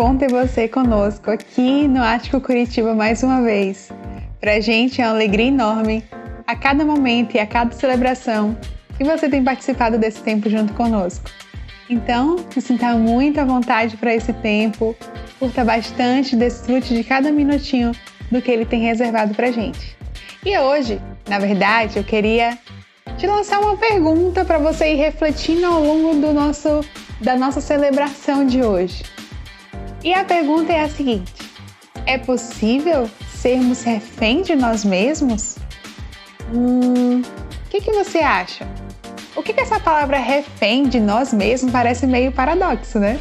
bom ter você conosco aqui no Ático Curitiba mais uma vez. Pra gente é uma alegria enorme a cada momento e a cada celebração que você tem participado desse tempo junto conosco. Então, se sinta muito à vontade para esse tempo, curta bastante, desfrute de cada minutinho do que Ele tem reservado pra gente. E hoje, na verdade, eu queria te lançar uma pergunta para você ir refletindo ao longo da nossa celebração de hoje. E a pergunta é a seguinte: é possível sermos refém de nós mesmos? O que você acha? O que essa palavra refém de nós mesmos parece meio paradoxo, né?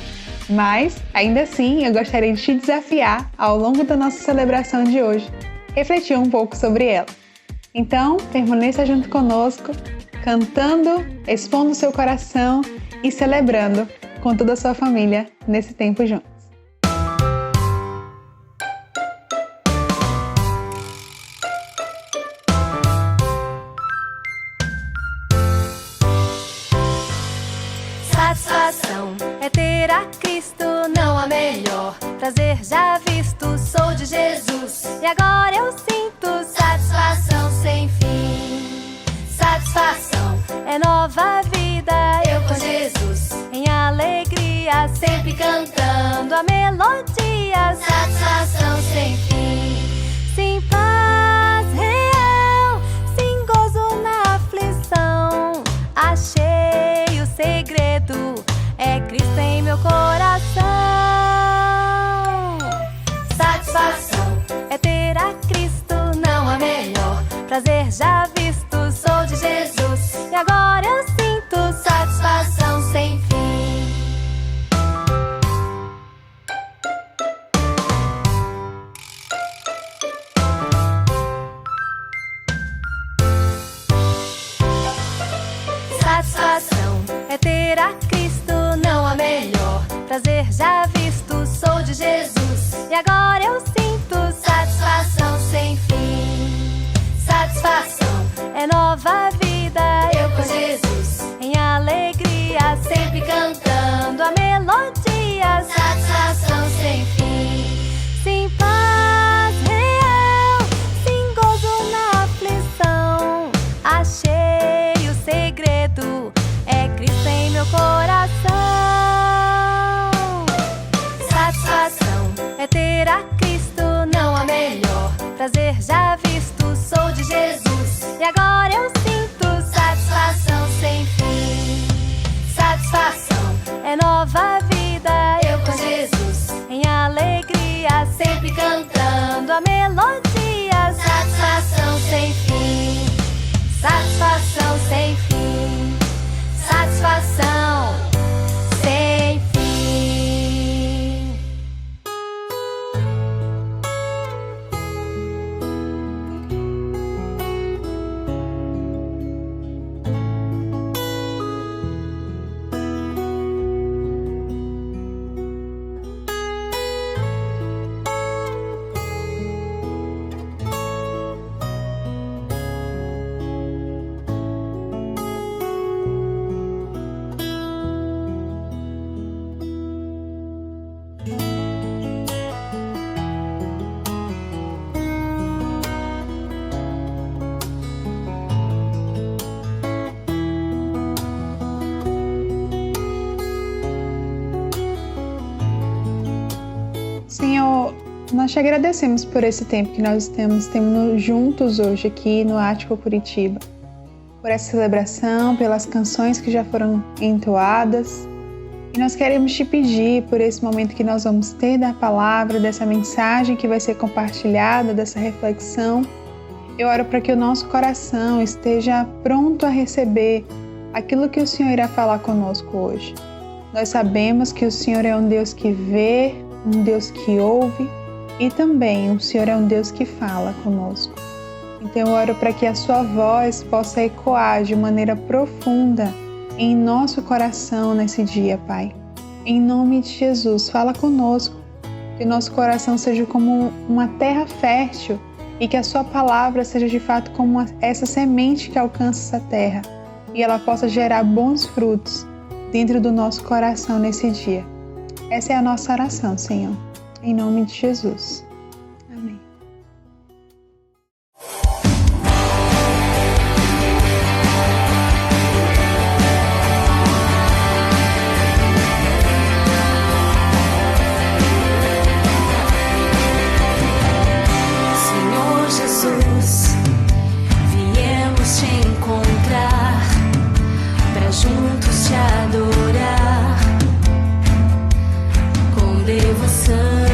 Mas, ainda assim, eu gostaria de te desafiar ao longo da nossa celebração de hoje, refletir um pouco sobre ela. Então, permaneça junto conosco, cantando, expondo seu coração e celebrando com toda a sua família nesse tempo juntos. Satisfação é ter a Cristo, não há melhor. Prazer já visto, sou de Jesus e agora eu sinto satisfação sem fim. Satisfação é nova vida, eu com Jesus em alegria, sempre cantando a melodia. Satisfação sem fim. Sim, paz real, sim, gozo na aflição. Achei o segredo, é Cristo em meu coração. Satisfação é ter a Cristo, não há melhor. Prazer já visto, sou de Jesus e agora eu sinto satisfação sem fim. Satisfação é ter a Cristo, não há melhor. Prazer já visto, sou de Jesus e agora eu sinto satisfação sem fim. Satisfação é nova vida, eu com Jesus em alegria, sempre cantando a melodia. Satisfação sem fim. Sim, paz real, sim, gozo na aflição. Achei o segredo, é Cristo em meu coração. Satisfação é ter a Cristo, não há melhor. Prazer já visto, sou de Jesus e agora eu sinto satisfação sem fim. Satisfação é nova vida, eu com Jesus em alegria, sempre cantando a melodia. Satisfação sem fim. Satisfação sem fim. Satisfação sem fim. Senhor, nós te agradecemos por esse tempo que nós estamos tendo juntos hoje aqui no Ático Curitiba, por essa celebração, pelas canções que já foram entoadas. E nós queremos te pedir por esse momento que nós vamos ter da palavra, dessa mensagem que vai ser compartilhada, dessa reflexão. Eu oro para que o nosso coração esteja pronto a receber aquilo que o Senhor irá falar conosco hoje. Nós sabemos que o Senhor é um Deus que vê, um Deus que ouve e também o Senhor é um Deus que fala conosco. Então eu oro para que a sua voz possa ecoar de maneira profunda em nosso coração nesse dia, Pai. Em nome de Jesus, fala conosco, que o nosso coração seja como uma terra fértil e que a sua palavra seja de fato como essa semente que alcança essa terra e ela possa gerar bons frutos dentro do nosso coração nesse dia. Essa é a nossa oração, Senhor. Em nome de Jesus. Amém. Senhor Jesus, viemos te encontrar para juntos te adorar com devoção.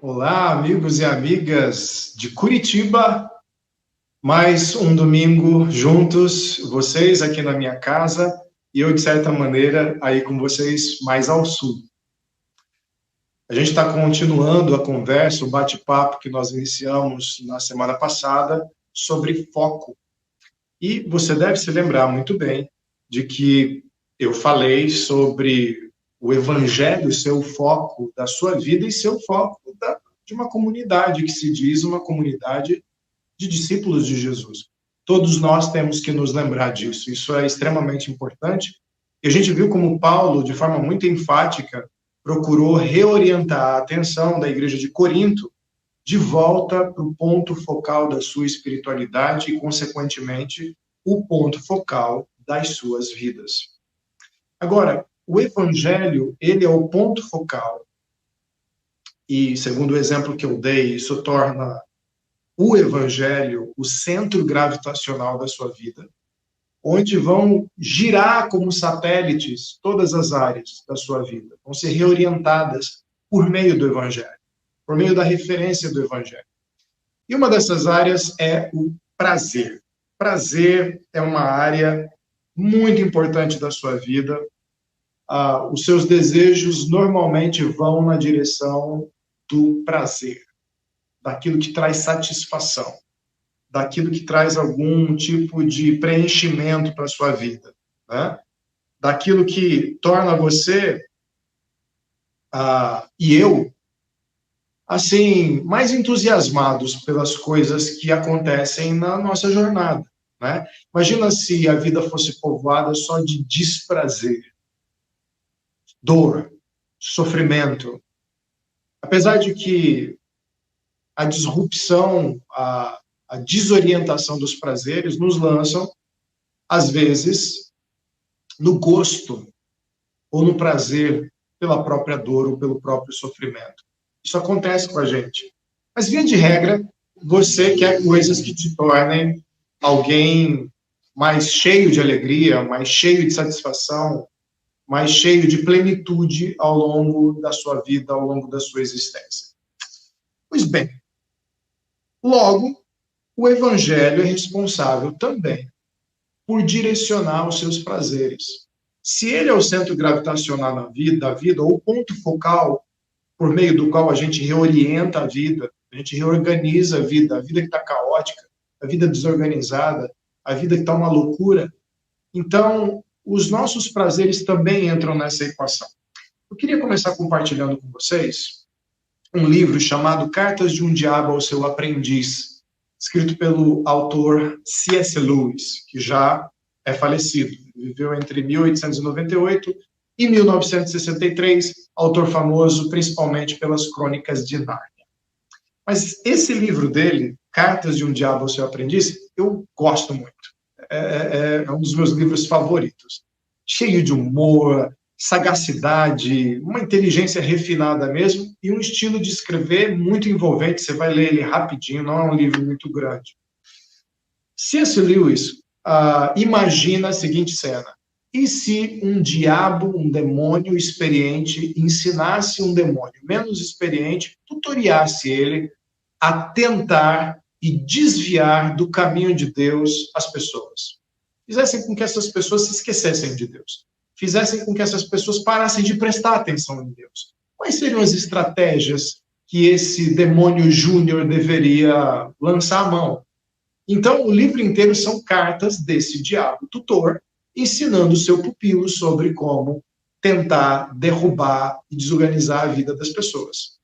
Olá, amigos e amigas de Curitiba, mais um domingo juntos, vocês aqui na minha casa e eu, de certa maneira, aí com vocês mais ao sul. A gente está continuando a conversa, o bate-papo que nós iniciamos na semana passada sobre foco. E você deve se lembrar muito bem de que eu falei sobre o evangelho ser o foco da sua vida e ser o foco de uma comunidade que se diz uma comunidade de discípulos de Jesus. Todos nós temos que nos lembrar disso. Isso é extremamente importante, E a gente viu como Paulo, de forma muito enfática, procurou reorientar a atenção da igreja de Corinto de volta para o ponto focal da sua espiritualidade e, consequentemente, o ponto focal das suas vidas. Agora, o evangelho, ele é o ponto focal. E, segundo o exemplo que eu dei, isso torna o evangelho o centro gravitacional da sua vida, onde vão girar como satélites todas as áreas da sua vida, vão ser reorientadas por meio do evangelho, por meio da referência do evangelho. E uma dessas áreas é o prazer. Prazer é uma área muito importante da sua vida. Os seus desejos normalmente vão na direção do prazer, daquilo que traz satisfação, daquilo que traz algum tipo de preenchimento para a sua vida, né? Daquilo que torna você e eu, assim, mais entusiasmados pelas coisas que acontecem na nossa jornada, né? Imagina se a vida fosse povoada só de desprazer, dor, sofrimento. Apesar de que a disrupção, a desorientação dos prazeres nos lançam, às vezes, no gosto ou no prazer pela própria dor ou pelo próprio sofrimento. Isso acontece com a gente. Mas, via de regra, você quer coisas que te tornem alguém mais cheio de alegria, mais cheio de satisfação, mais cheio de plenitude ao longo da sua vida, ao longo da sua existência. Pois bem, logo, o evangelho é responsável também por direcionar os seus prazeres. Se ele é o centro gravitacional da vida, ou o ponto focal por meio do qual a gente reorienta a vida, a gente reorganiza a vida que está caótica, a vida desorganizada, a vida que está uma loucura, então os nossos prazeres também entram nessa equação. Eu queria começar compartilhando com vocês um livro chamado Cartas de um Diabo ao Seu Aprendiz, escrito pelo autor C.S. Lewis, que já é falecido. Viveu entre 1898 e 1963, autor famoso principalmente pelas Crônicas de Nárnia. Mas esse livro dele, Cartas de um Diabo ao Seu Aprendiz, eu gosto muito. É um dos meus livros favoritos. Cheio de humor, sagacidade, uma inteligência refinada mesmo, e um estilo de escrever muito envolvente. Você vai ler ele rapidinho, não é um livro muito grande. C.S. Lewis imagina a seguinte cena: e se um diabo, um demônio experiente, ensinasse um demônio menos experiente, tutoriasse ele a tentar e desviar do caminho de Deus as pessoas? Fizessem com que essas pessoas se esquecessem de Deus. Fizessem com que essas pessoas parassem de prestar atenção em Deus. Quais seriam as estratégias que esse demônio júnior deveria lançar a mão? Então, o livro inteiro são cartas desse diabo tutor, ensinando o seu pupilo sobre como tentar derrubar e desorganizar a vida das pessoas.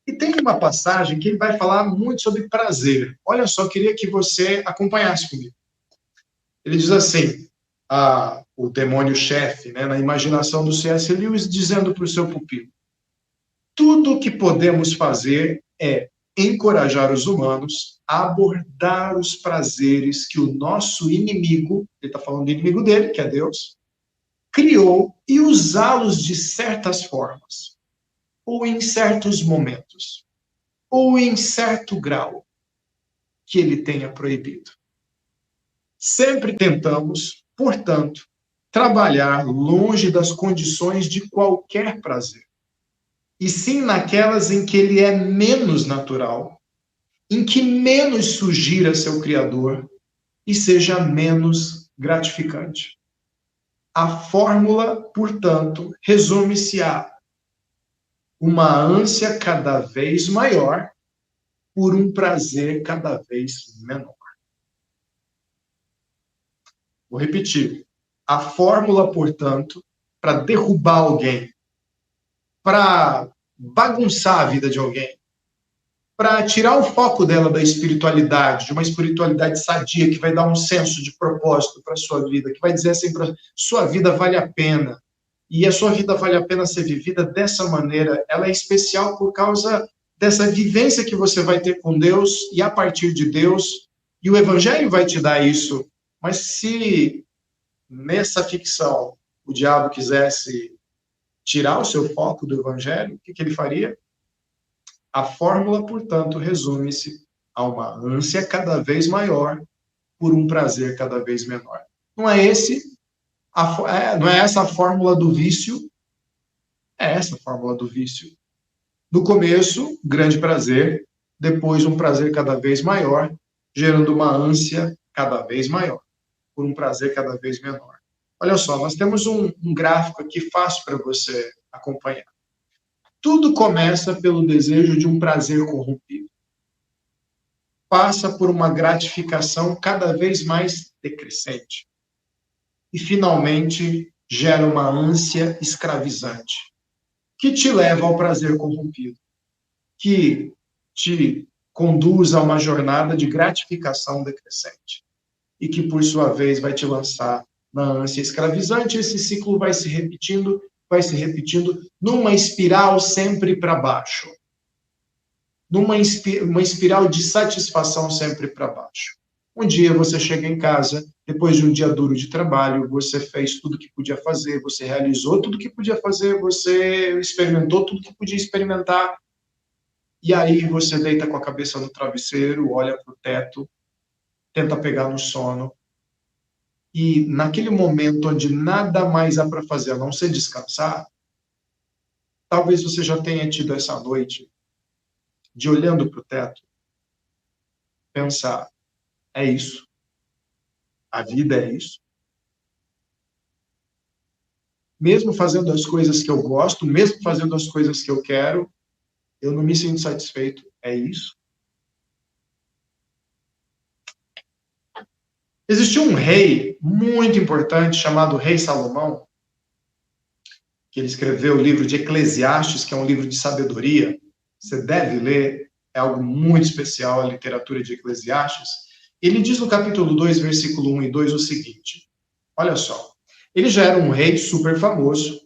E tem uma passagem que ele vai falar muito sobre prazer. Olha só, queria que você acompanhasse comigo. Ele diz assim, o demônio-chefe, né, na imaginação do C.S. Lewis, dizendo para o seu pupilo: tudo o que podemos fazer é encorajar os humanos a abordar os prazeres que o nosso inimigo, ele está falando do inimigo dele, que é Deus, criou, e usá-los de certas formas, ou em certos momentos, ou em certo grau que ele tenha proibido. Sempre tentamos, portanto, trabalhar longe das condições de qualquer prazer, e sim naquelas em que ele é menos natural, em que menos sugira seu Criador e seja menos gratificante. A fórmula, portanto, resume-se a uma ânsia cada vez maior por um prazer cada vez menor. Vou repetir. A fórmula, portanto, para derrubar alguém, para bagunçar a vida de alguém, para tirar o foco dela da espiritualidade, de uma espiritualidade sadia, que vai dar um senso de propósito para a sua vida, que vai dizer assim, sua vida vale a pena. E a sua vida vale a pena ser vivida dessa maneira. Ela é especial por causa dessa vivência que você vai ter com Deus e a partir de Deus. E o Evangelho vai te dar isso. Mas se nessa ficção o diabo quisesse tirar o seu foco do Evangelho, o que ele faria? A fórmula, portanto, resume-se a uma ânsia cada vez maior por um prazer cada vez menor. Não é essa a fórmula do vício? É essa a fórmula do vício. No começo, grande prazer, depois um prazer cada vez maior, gerando uma ânsia cada vez maior, por um prazer cada vez menor. Olha só, nós temos um gráfico aqui fácil para você acompanhar. Tudo começa pelo desejo de um prazer corrompido. Passa por uma gratificação cada vez mais decrescente. E, finalmente, gera uma ânsia escravizante, que te leva ao prazer corrompido, que te conduz a uma jornada de gratificação decrescente, e que, por sua vez, vai te lançar na ânsia escravizante. Esse ciclo vai se repetindo numa espiral sempre para baixo. Numa espiral de satisfação sempre para baixo. Um dia você chega em casa, depois de um dia duro de trabalho, você fez tudo que podia fazer, você realizou tudo que podia fazer, você experimentou tudo que podia experimentar, e aí você deita com a cabeça no travesseiro, olha para o teto, tenta pegar no sono, e naquele momento onde nada mais há para fazer a não ser descansar, talvez você já tenha tido essa noite de, olhando para o teto, pensar, é isso. A vida é isso. Mesmo fazendo as coisas que eu gosto, mesmo fazendo as coisas que eu quero, eu não me sinto satisfeito. É isso. Existiu um rei muito importante chamado Rei Salomão, que ele escreveu o livro de Eclesiastes, que é um livro de sabedoria. Você deve ler, é algo muito especial a literatura de Eclesiastes. Ele diz no capítulo 2, versículo 1 e 2 o seguinte, olha só, ele já era um rei super famoso,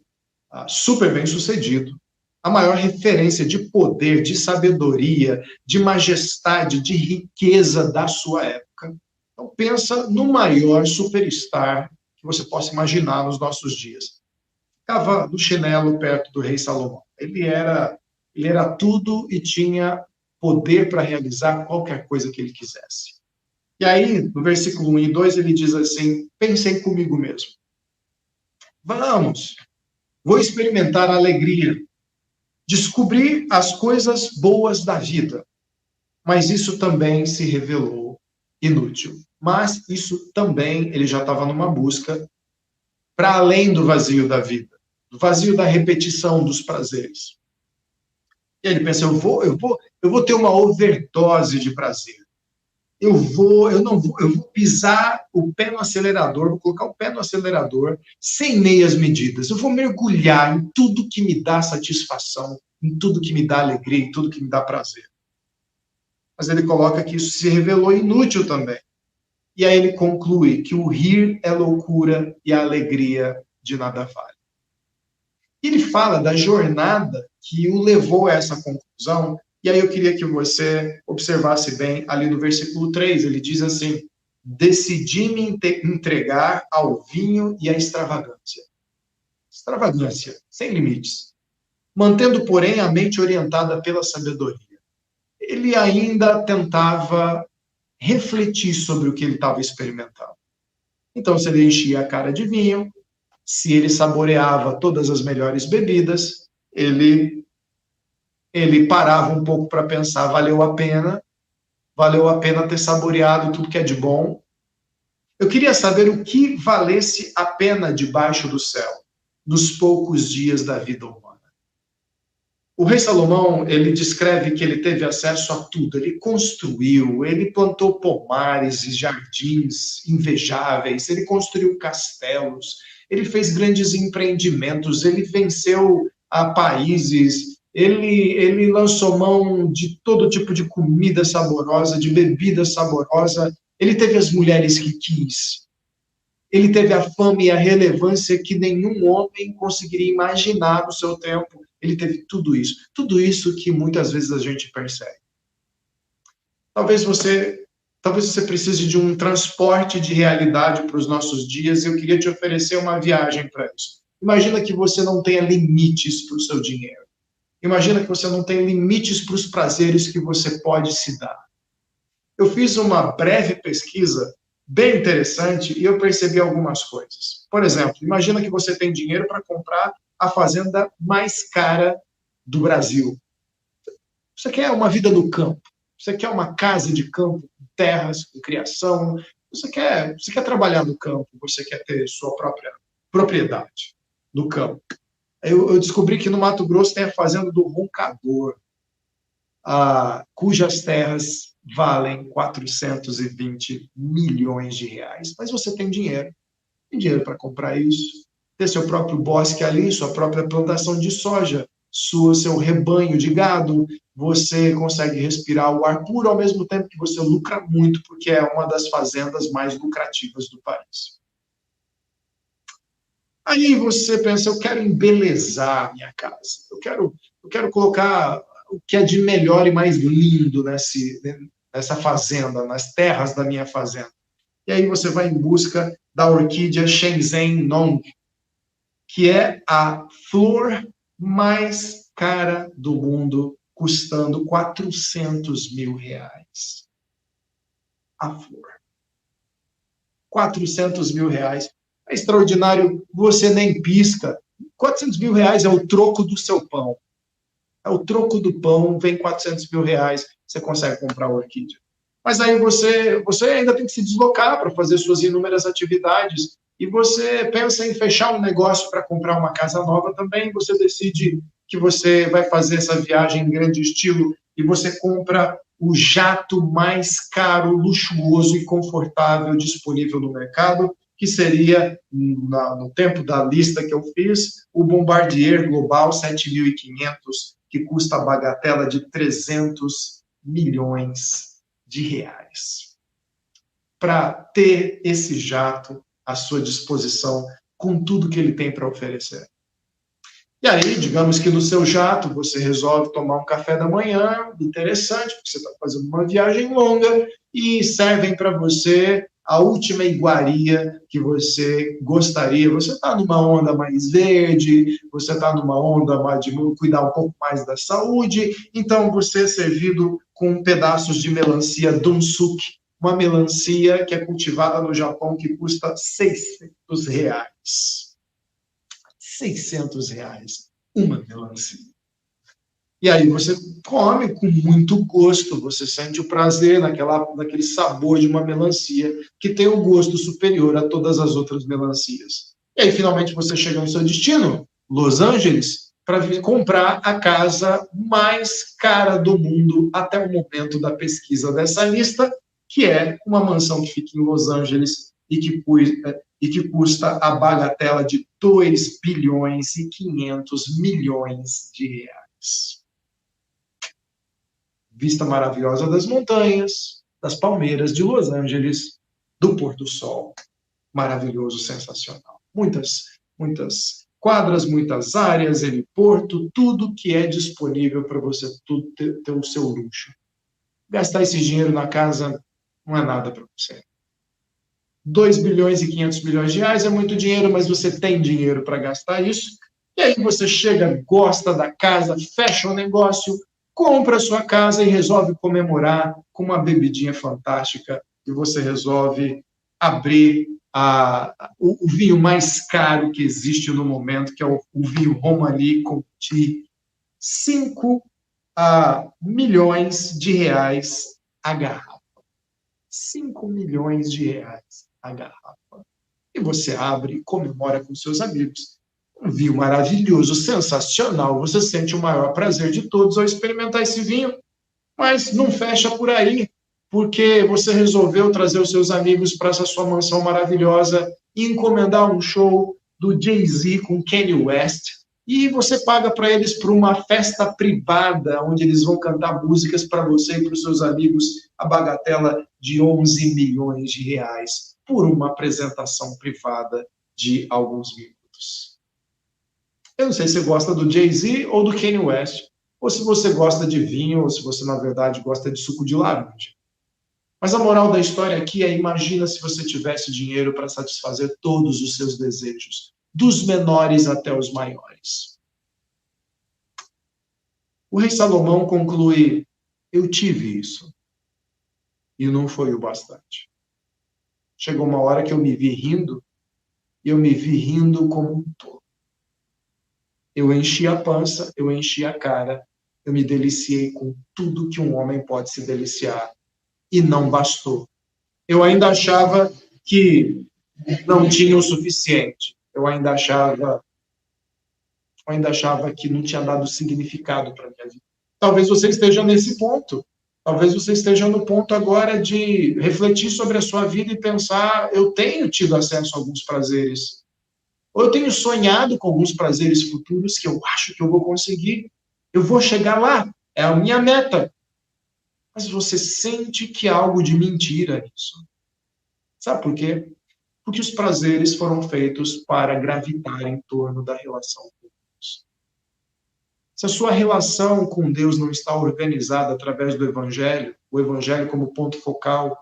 super bem-sucedido, a maior referência de poder, de sabedoria, de majestade, de riqueza da sua época. Então pensa no maior superstar que você possa imaginar nos nossos dias. Ficava no chinelo perto do rei Salomão. Ele era tudo e tinha poder para realizar qualquer coisa que ele quisesse. E aí, no versículo 1 e 2, ele diz assim, pensem comigo mesmo. Vamos, vou experimentar a alegria, descobrir as coisas boas da vida. Mas isso também se revelou inútil. Mas isso também, ele já estava numa busca para além do vazio da vida, do vazio da repetição dos prazeres. E ele pensa, eu vou ter uma overdose de prazer. Eu vou pisar o pé no acelerador, vou colocar o pé no acelerador sem meias medidas. Eu vou mergulhar em tudo que me dá satisfação, em tudo que me dá alegria, em tudo que me dá prazer. Mas ele coloca que isso se revelou inútil também. E aí ele conclui que o rir é loucura e a alegria de nada vale. E ele fala da jornada que o levou a essa conclusão. E aí eu queria que você observasse bem ali no versículo 3, ele diz assim, decidi me entregar ao vinho e à extravagância. Extravagância, sem limites. Mantendo, porém, a mente orientada pela sabedoria. Ele ainda tentava refletir sobre o que ele estava experimentando. Então, se ele enchia a cara de vinho, se ele saboreava todas as melhores bebidas, ele parava um pouco para pensar, valeu a pena ter saboreado tudo que é de bom. Eu queria saber o que valesse a pena debaixo do céu, nos poucos dias da vida humana. O rei Salomão, ele descreve que ele teve acesso a tudo, ele construiu, ele plantou pomares e jardins invejáveis, ele construiu castelos, ele fez grandes empreendimentos, ele venceu a países Ele lançou mão de todo tipo de comida saborosa, de bebida saborosa. Ele teve as mulheres que quis. Ele teve a fama e a relevância que nenhum homem conseguiria imaginar no seu tempo. Ele teve tudo isso que muitas vezes a gente percebe. Talvez você precise de um transporte de realidade para os nossos dias, e eu queria te oferecer uma viagem para isso. Imagina que você não tenha limites para o seu dinheiro. Imagina que você não tenha limites para os prazeres que você pode se dar. Eu fiz uma breve pesquisa bem interessante e eu percebi algumas coisas. Por exemplo, imagina que você tem dinheiro para comprar a fazenda mais cara do Brasil. Você quer uma vida no campo, você quer uma casa de campo, com terras, com criação, você quer trabalhar no campo, você quer ter sua própria propriedade no campo. Eu descobri que no Mato Grosso tem a fazenda do Roncador, cujas terras valem 420 milhões de reais. Mas você tem dinheiro para comprar isso, ter seu próprio bosque ali, sua própria plantação de soja, seu rebanho de gado, você consegue respirar o ar puro ao mesmo tempo que você lucra muito, porque é uma das fazendas mais lucrativas do país. Aí você pensa, eu quero embelezar a minha casa, eu quero colocar o que é de melhor e mais lindo nessa fazenda, nas terras da minha fazenda. E aí você vai em busca da orquídea Shenzhen Nong, que é a flor mais cara do mundo, custando 400 mil reais. A flor. 400 mil reais. É extraordinário, você nem pisca. 400 mil reais é o troco do seu pão. É o troco do pão, vem 400 mil reais, você consegue comprar a orquídea. Mas aí você ainda tem que se deslocar para fazer suas inúmeras atividades, e você pensa em fechar um negócio para comprar uma casa nova também, você decide que você vai fazer essa viagem em grande estilo, e você compra o jato mais caro, luxuoso e confortável disponível no mercado, que seria, no tempo da lista que eu fiz, o Bombardier Global 7500, que custa a bagatela de 300 milhões de reais. Para ter esse jato à sua disposição, com tudo que ele tem para oferecer. E aí, digamos que no seu jato, você resolve tomar um café da manhã, interessante, porque você está fazendo uma viagem longa, e servem para você a última iguaria que você gostaria. Você está numa onda mais verde, você está numa onda mais de cuidar um pouco mais da saúde, então você é servido com pedaços de melancia Donsuke, uma melancia que é cultivada no Japão, que custa 600 reais. 600 reais, uma melancia. E aí você come com muito gosto, você sente o prazer naquele sabor de uma melancia que tem um gosto superior a todas as outras melancias. E aí finalmente você chega no seu destino, Los Angeles, para vir comprar a casa mais cara do mundo até o momento da pesquisa dessa lista, que é uma mansão que fica em Los Angeles e que custa a bagatela de 2 bilhões e 500 milhões de reais. Vista maravilhosa das montanhas, das palmeiras de Los Angeles, do pôr do sol. Maravilhoso, sensacional. Muitas quadras, muitas áreas, heliporto, tudo que é disponível para você ter o seu luxo. Gastar esse dinheiro na casa não é nada para você. 2 bilhões e 500 milhões de reais é muito dinheiro, mas você tem dinheiro para gastar isso. E aí você chega, gosta da casa, fecha o negócio, compra a sua casa e resolve comemorar com uma bebidinha fantástica, e você resolve abrir o vinho mais caro que existe no momento, que é o vinho Romanée Conti, 5 milhões de reais a garrafa. 5 milhões de reais a garrafa. E você abre e comemora com seus amigos. Um vinho maravilhoso, sensacional. Você sente o maior prazer de todos ao experimentar esse vinho, mas não fecha por aí, porque você resolveu trazer os seus amigos para essa sua mansão maravilhosa e encomendar um show do Jay-Z com Kanye West. E você paga para eles por uma festa privada, onde eles vão cantar músicas para você e para os seus amigos, a bagatela de 11 milhões de reais por uma apresentação privada de alguns minutos. Eu não sei se você gosta do Jay-Z ou do Kanye West, ou se você gosta de vinho, ou se você, na verdade, gosta de suco de laranja. Mas a moral da história aqui é: imagina se você tivesse dinheiro para satisfazer todos os seus desejos, dos menores até os maiores. O rei Salomão conclui: eu tive isso, e não foi o bastante. Chegou uma hora que eu me vi rindo, e eu me vi rindo como um tolo. Eu enchi a pança, eu enchi a cara, eu me deliciei com tudo que um homem pode se deliciar, e não bastou. Eu ainda achava que não tinha o suficiente. Eu ainda achava que não tinha dado significado para a minha vida. Talvez você esteja nesse ponto. Talvez você esteja no ponto agora de refletir sobre a sua vida e pensar: eu tenho tido acesso a alguns prazeres. Ou eu tenho sonhado com alguns prazeres futuros que eu acho que eu vou conseguir. Eu vou chegar lá. É a minha meta. Mas você sente que há algo de mentira nisso. Sabe por quê? Porque os prazeres foram feitos para gravitar em torno da relação com Deus. Se a sua relação com Deus não está organizada através do Evangelho, o Evangelho como ponto focal,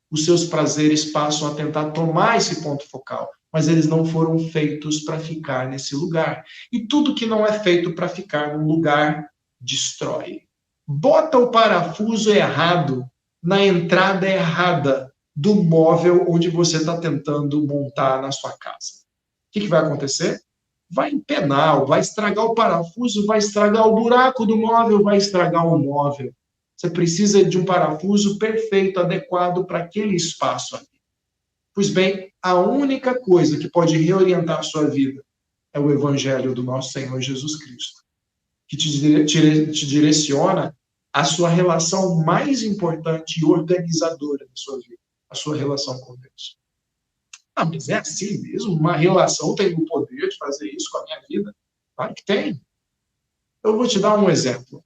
os seus prazeres passam a tentar tomar esse ponto focal, mas eles não foram feitos para ficar nesse lugar. E tudo que não é feito para ficar num lugar, destrói. Bota o parafuso errado na entrada errada do móvel onde você está tentando montar na sua casa. O que vai acontecer? Vai empenar, vai estragar o parafuso, vai estragar o buraco do móvel, vai estragar o móvel. Você precisa de um parafuso perfeito, adequado para aquele espaço ali. Pois bem, a única coisa que pode reorientar a sua vida é o Evangelho do nosso Senhor Jesus Cristo, que te direciona a sua relação mais importante e organizadora da sua vida, a sua relação com Deus. Ah, mas é assim mesmo? Uma relação tem o poder de fazer isso com a minha vida? Claro que tem. Eu vou te dar um exemplo.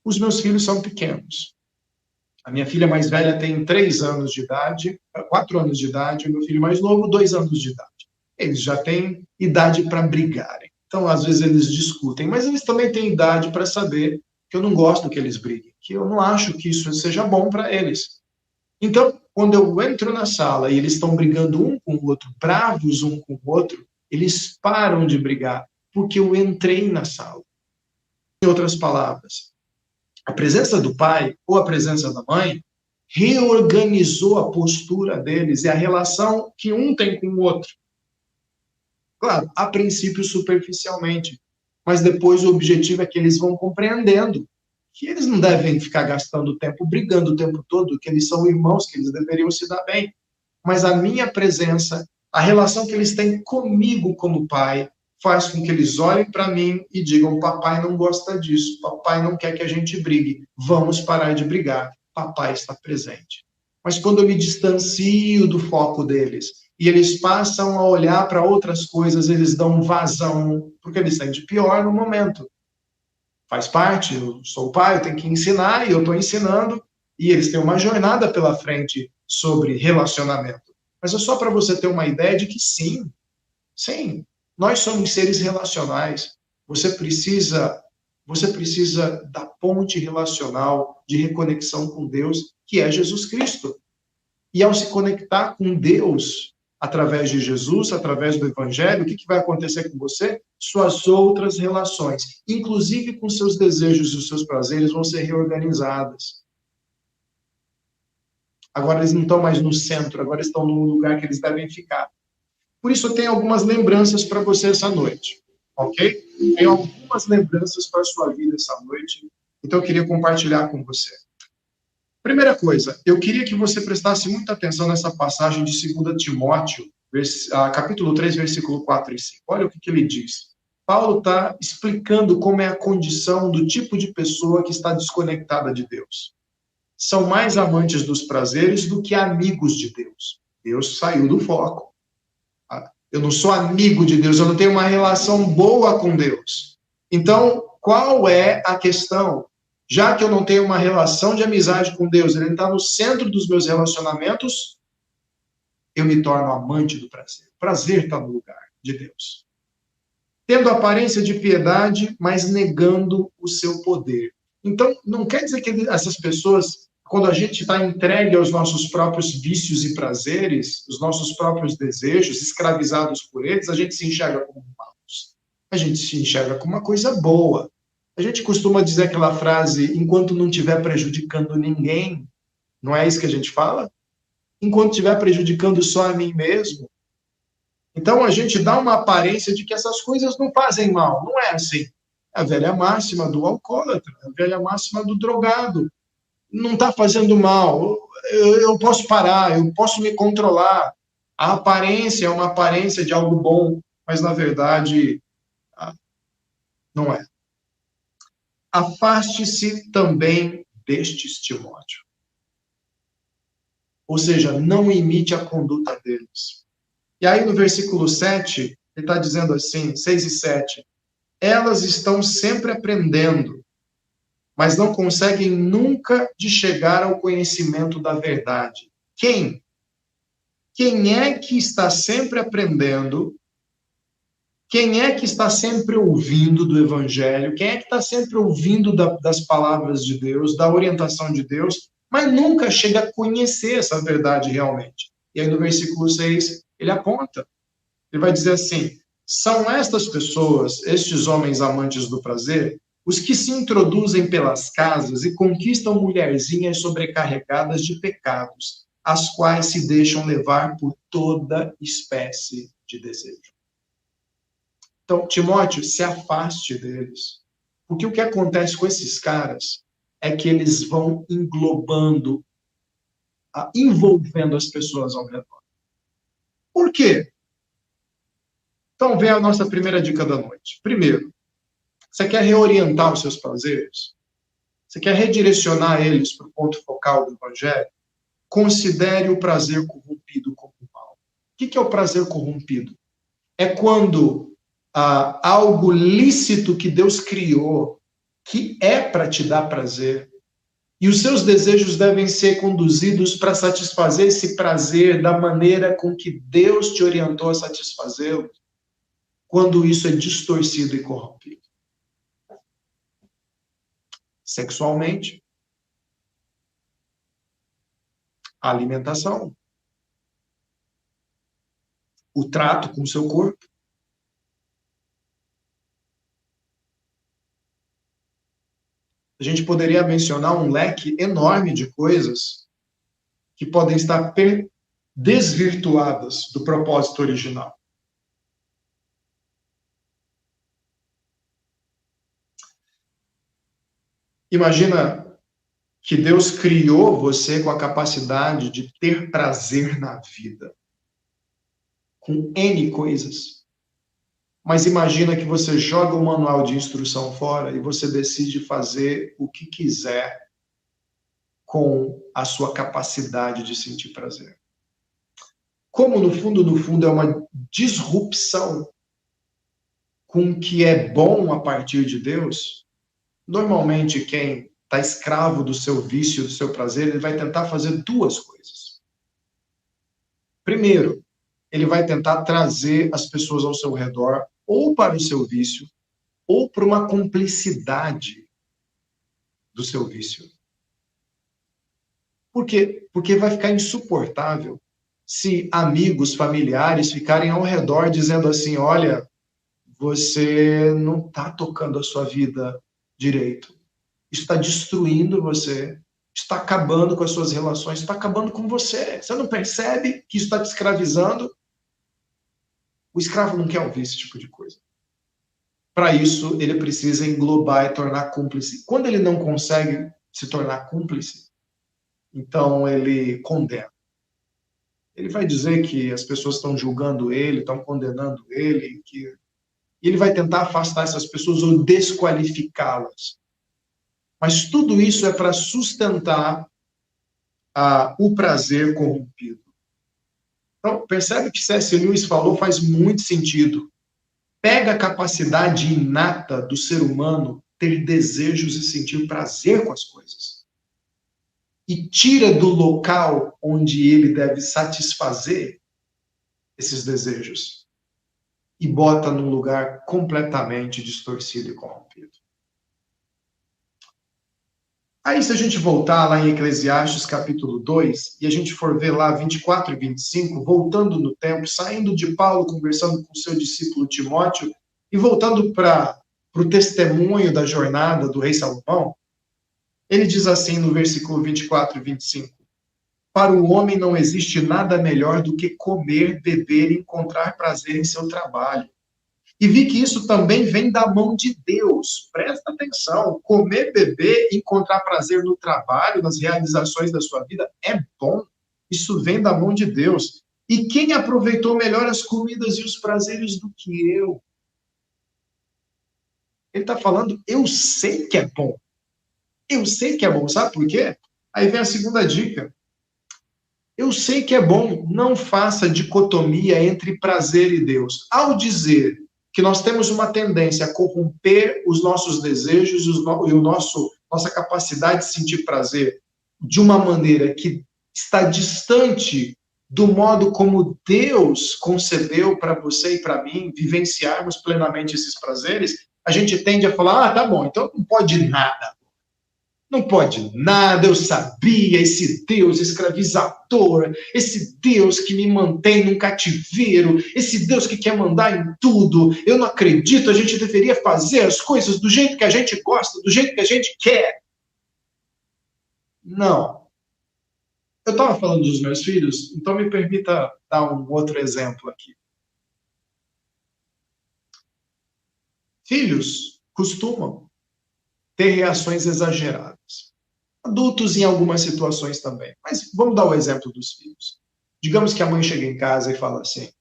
Os meus filhos são pequenos. A minha filha mais velha tem 4 anos de idade, e o meu filho mais novo, 2 anos de idade. Eles já têm idade para brigarem. Então, às vezes, eles discutem, mas eles também têm idade para saber que eu não gosto que eles briguem, que eu não acho que isso seja bom para eles. Então, quando eu entro na sala e eles estão brigando um com o outro, bravos um com o outro, eles param de brigar, porque eu entrei na sala. Em outras palavras, a presença do pai ou a presença da mãe reorganizou a postura deles e a relação que um tem com o outro. Claro, a princípio superficialmente, mas depois o objetivo é que eles vão compreendendo que eles não devem ficar gastando tempo brigando o tempo todo, que eles são irmãos, que eles deveriam se dar bem. Mas a minha presença, a relação que eles têm comigo como pai, faz com que eles olhem para mim e digam: papai não gosta disso, papai não quer que a gente brigue, vamos parar de brigar, papai está presente. Mas quando eu me distancio do foco deles, e eles passam a olhar para outras coisas, eles dão vazão, porque eles sentem pior no momento. Faz parte, eu sou o pai, eu tenho que ensinar, e eu estou ensinando, e eles têm uma jornada pela frente sobre relacionamento. Mas é só para você ter uma ideia de que sim, nós somos seres relacionais. Você precisa da ponte relacional de reconexão com Deus, que é Jesus Cristo. E ao se conectar com Deus, através de Jesus, através do Evangelho, o que vai acontecer com você? Suas outras relações, inclusive com seus desejos e os seus prazeres, vão ser reorganizadas. Agora eles não estão mais no centro, agora estão no lugar que eles devem ficar. Por isso eu tenho algumas lembranças para você essa noite, ok? Tenho algumas lembranças para a sua vida essa noite, então eu queria compartilhar com você. Primeira coisa, eu queria que você prestasse muita atenção nessa passagem de 2 Timóteo, capítulo 3, versículo 4 e 5. Olha o que ele diz. Paulo está explicando como é a condição do tipo de pessoa que está desconectada de Deus. São mais amantes dos prazeres do que amigos de Deus. Deus saiu do foco. Eu não sou amigo de Deus, eu não tenho uma relação boa com Deus. Então, qual é a questão? Já que eu não tenho uma relação de amizade com Deus, ele está no centro dos meus relacionamentos, eu me torno amante do prazer. O prazer está no lugar de Deus. Tendo aparência de piedade, mas negando o seu poder. Então, não quer dizer que essas pessoas, quando a gente está entregue aos nossos próprios vícios e prazeres, os nossos próprios desejos, escravizados por eles, a gente se enxerga como maus. A gente se enxerga como uma coisa boa. A gente costuma dizer aquela frase, enquanto não estiver prejudicando ninguém, não é isso que a gente fala? Enquanto estiver prejudicando só a mim mesmo. Então a gente dá uma aparência de que essas coisas não fazem mal. Não é assim. É a velha máxima do alcoólatra, a velha máxima do drogado. Não está fazendo mal. Eu posso parar, eu posso me controlar. A aparência é uma aparência de algo bom, mas na verdade não é. Afaste-se também destes, Timóteo. Ou seja, não imite a conduta deles. E aí no versículo 7, ele está dizendo assim, 6 e 7, elas estão sempre aprendendo, mas não conseguem nunca de chegar ao conhecimento da verdade. Quem? Quem é que está sempre aprendendo? Quem é que está sempre ouvindo do Evangelho? Quem é que está sempre ouvindo das palavras de Deus, da orientação de Deus, mas nunca chega a conhecer essa verdade realmente? E aí no versículo 6, ele aponta. Ele vai dizer assim, são estas pessoas, estes homens amantes do prazer, os que se introduzem pelas casas e conquistam mulherzinhas sobrecarregadas de pecados, as quais se deixam levar por toda espécie de desejo. Então, Timóteo, se afaste deles. Porque o que acontece com esses caras é que eles vão englobando, envolvendo as pessoas ao redor. Por quê? Então, vem a nossa primeira dica da noite. Primeiro, você quer reorientar os seus prazeres? Você quer redirecionar eles para o ponto focal do Evangelho? Considere o prazer corrompido como mal. O que é o prazer corrompido? É quando algo lícito que Deus criou, que é para te dar prazer, e os seus desejos devem ser conduzidos para satisfazer esse prazer da maneira com que Deus te orientou a satisfazê-lo, quando isso é distorcido e corrompido. Sexualmente, a alimentação, o trato com o seu corpo, a gente poderia mencionar um leque enorme de coisas que podem estar desvirtuadas do propósito original. Imagina que Deus criou você com a capacidade de ter prazer na vida, com N coisas. Mas imagina que você joga o manual de instrução fora e você decide fazer o que quiser com a sua capacidade de sentir prazer. Como no fundo é uma disrupção com o que é bom a partir de Deus, normalmente quem está escravo do seu vício, do seu prazer, ele vai tentar fazer duas coisas. Primeiro, ele vai tentar trazer as pessoas ao seu redor ou para o seu vício, ou para uma cumplicidade do seu vício. Por quê? Porque vai ficar insuportável se amigos, familiares ficarem ao redor dizendo assim, olha, você não está tocando a sua vida direito. Isso está destruindo você, está acabando com as suas relações, está acabando com você. Você não percebe que isso está te escravizando? O escravo não quer ouvir esse tipo de coisa. Para isso, ele precisa englobar e tornar cúmplice. Quando ele não consegue se tornar cúmplice, então ele condena. Ele vai dizer que as pessoas estão julgando ele, estão condenando ele, e ele vai tentar afastar essas pessoas ou desqualificá-las. Mas tudo isso é para sustentar o prazer corrompido. Então, percebe que C.S. Lewis falou faz muito sentido. Pega a capacidade inata do ser humano ter desejos e sentir prazer com as coisas. E tira do local onde ele deve satisfazer esses desejos. E bota num lugar completamente distorcido e corrompido. Aí, se a gente voltar lá em Eclesiastes, capítulo 2, e a gente for ver lá 24 e 25, voltando no tempo, saindo de Paulo, conversando com seu discípulo Timóteo, e voltando para o testemunho da jornada do rei Salomão, ele diz assim no versículo 24 e 25, para o homem não existe nada melhor do que comer, beber e encontrar prazer em seu trabalho. E vi que isso também vem da mão de Deus. Presta atenção. Comer, beber, encontrar prazer no trabalho, nas realizações da sua vida, é bom. Isso vem da mão de Deus. E quem aproveitou melhor as comidas e os prazeres do que eu? Ele está falando, eu sei que é bom. Eu sei que é bom. Sabe por quê? Aí vem a segunda dica. Eu sei que é bom. Não faça dicotomia entre prazer e Deus. Ao dizer que nós temos uma tendência a corromper os nossos desejos e nossa capacidade de sentir prazer de uma maneira que está distante do modo como Deus concebeu para você e para mim vivenciarmos plenamente esses prazeres, a gente tende a falar, tá bom, então não pode nada. Não pode nada, eu sabia, esse Deus escravizador, esse Deus que me mantém num cativeiro, esse Deus que quer mandar em tudo, eu não acredito, a gente deveria fazer as coisas do jeito que a gente gosta, do jeito que a gente quer. Não. Eu estava falando dos meus filhos, então me permita dar um outro exemplo aqui. Filhos costumam ter reações exageradas. Adultos em algumas situações também. Mas vamos dar o exemplo dos filhos. Digamos que a mãe chega em casa e fala assim,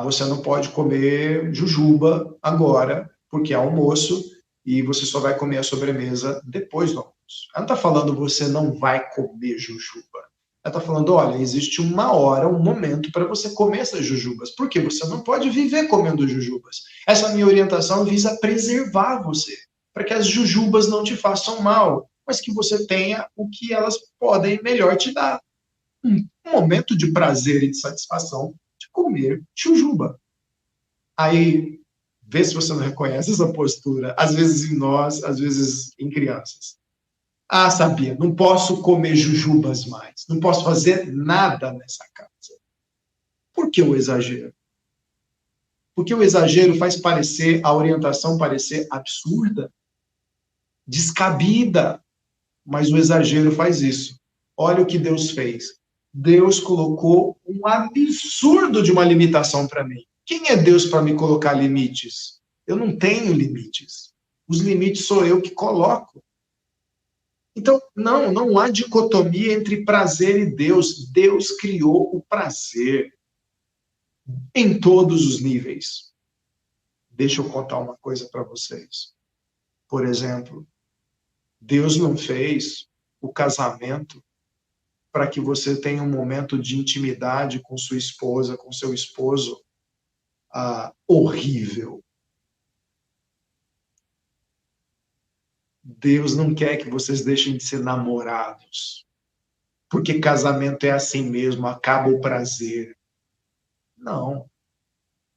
você não pode comer jujuba agora, porque é almoço, e você só vai comer a sobremesa depois do almoço. Ela não está falando você não vai comer jujuba. Ela está falando, olha, existe uma hora, um momento para você comer essas jujubas, porque você não pode viver comendo jujubas. Essa minha orientação visa preservar você, para que as jujubas não te façam mal, mas que você tenha o que elas podem melhor te dar. Um momento de prazer e de satisfação de comer jujuba. Aí, vê se você não reconhece essa postura, às vezes em nós, às vezes em crianças. Sabia, não posso comer jujubas mais, não posso fazer nada nessa casa. Por que o exagero? Porque o exagero faz a orientação parecer absurda, descabida, mas o exagero faz isso. Olha o que Deus fez. Deus colocou um absurdo de uma limitação para mim. Quem é Deus para me colocar limites? Eu não tenho limites. Os limites sou eu que coloco. Então, não há dicotomia entre prazer e Deus. Deus criou o prazer em todos os níveis. Deixa eu contar uma coisa para vocês. Por exemplo, Deus não fez o casamento para que você tenha um momento de intimidade com sua esposa, com seu esposo, horrível. Deus não quer que vocês deixem de ser namorados, porque casamento é assim mesmo, acaba o prazer. Não.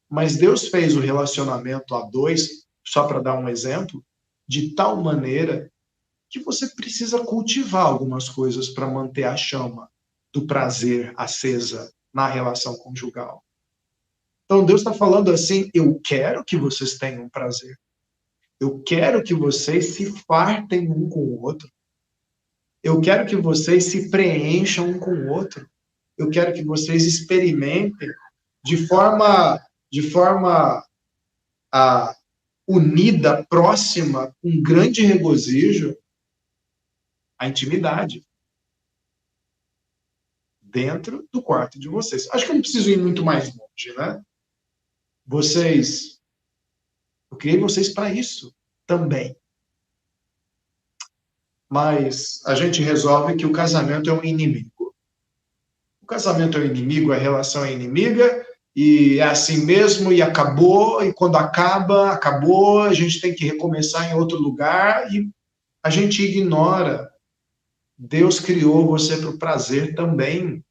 Mas Deus fez o relacionamento a dois, só para dar um exemplo, de tal maneira que você precisa cultivar algumas coisas para manter a chama do prazer acesa na relação conjugal. Então Deus está falando assim, eu quero que vocês tenham prazer. Eu quero que vocês se fartem um com o outro. Eu quero que vocês se preencham um com o outro. Eu quero que vocês experimentem de forma unida, próxima, com grande regozijo, a intimidade dentro do quarto de vocês. Acho que eu não preciso ir muito mais longe, né? Eu criei vocês para isso também. Mas a gente resolve que o casamento é um inimigo. O casamento é o inimigo, a relação é inimiga, e é assim mesmo, e acabou, e quando acaba, acabou, a gente tem que recomeçar em outro lugar, e a gente ignora. Deus criou você para o prazer também,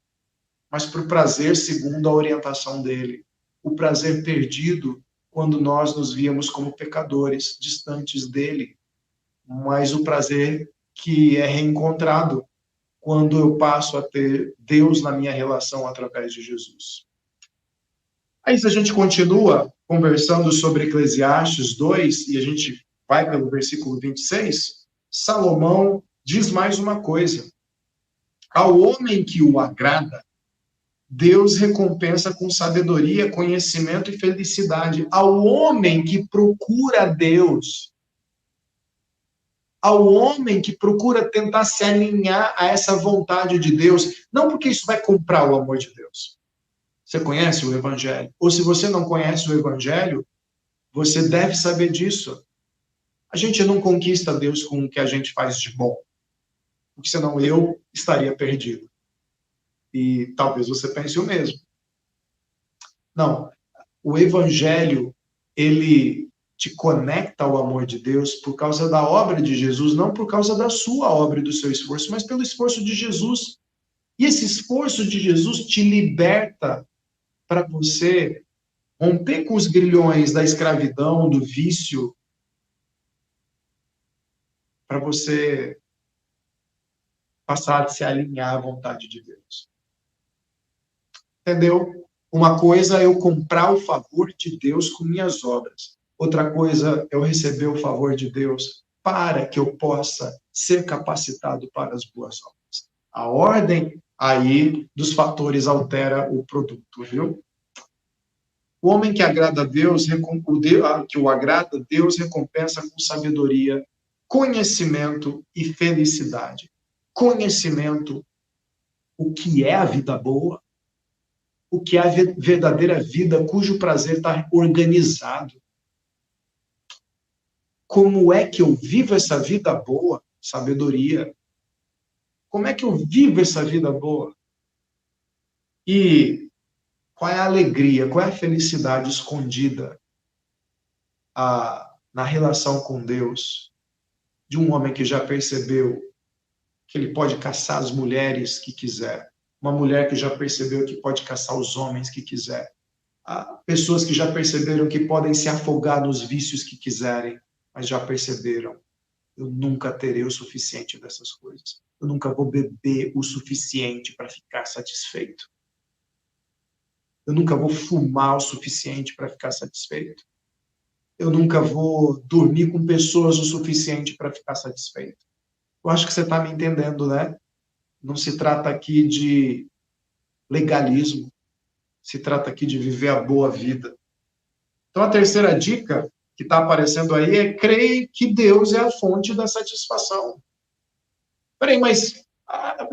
mas para o prazer segundo a orientação dele. O prazer perdido quando nós nos víamos como pecadores, distantes dele, mas o prazer que é reencontrado quando eu passo a ter Deus na minha relação através de Jesus. Aí, se a gente continua conversando sobre Eclesiastes 2, e a gente vai pelo versículo 26, Salomão diz mais uma coisa. Ao homem que o agrada, Deus recompensa com sabedoria, conhecimento e felicidade. Ao homem que procura Deus, ao homem que procura tentar se alinhar a essa vontade de Deus, não porque isso vai comprar o amor de Deus. Você conhece o Evangelho? Ou se você não conhece o Evangelho, você deve saber disso. A gente não conquista Deus com o que a gente faz de bom, porque senão eu estaria perdido. E talvez você pense o mesmo. Não, o Evangelho, ele te conecta ao amor de Deus por causa da obra de Jesus, não por causa da sua obra e do seu esforço, mas pelo esforço de Jesus. E esse esforço de Jesus te liberta para você romper com os grilhões da escravidão, do vício, para você passar a se alinhar à vontade de Deus. Entendeu? Uma coisa é eu comprar o favor de Deus com minhas obras. Outra coisa é eu receber o favor de Deus para que eu possa ser capacitado para as boas obras. A ordem aí dos fatores altera o produto, viu? O homem que agrada a Deus, que o agrada, Deus recompensa com sabedoria, conhecimento e felicidade. Conhecimento, o que é a vida boa, o que é a verdadeira vida, cujo prazer está organizado. Como é que eu vivo essa vida boa? Sabedoria. Como é que eu vivo essa vida boa? E qual é a alegria, qual é a felicidade escondida na relação com Deus de um homem que já percebeu que ele pode caçar as mulheres que quiser, uma mulher que já percebeu que pode caçar os homens que quiser, pessoas que já perceberam que podem se afogar nos vícios que quiserem, mas já perceberam, eu nunca terei o suficiente dessas coisas, eu nunca vou beber o suficiente para ficar satisfeito, eu nunca vou fumar o suficiente para ficar satisfeito, eu nunca vou dormir com pessoas o suficiente para ficar satisfeito. Eu acho que você está me entendendo, né? Não se trata aqui de legalismo, se trata aqui de viver a boa vida. Então, a terceira dica que está aparecendo aí é: creia que Deus é a fonte da satisfação. Peraí, mas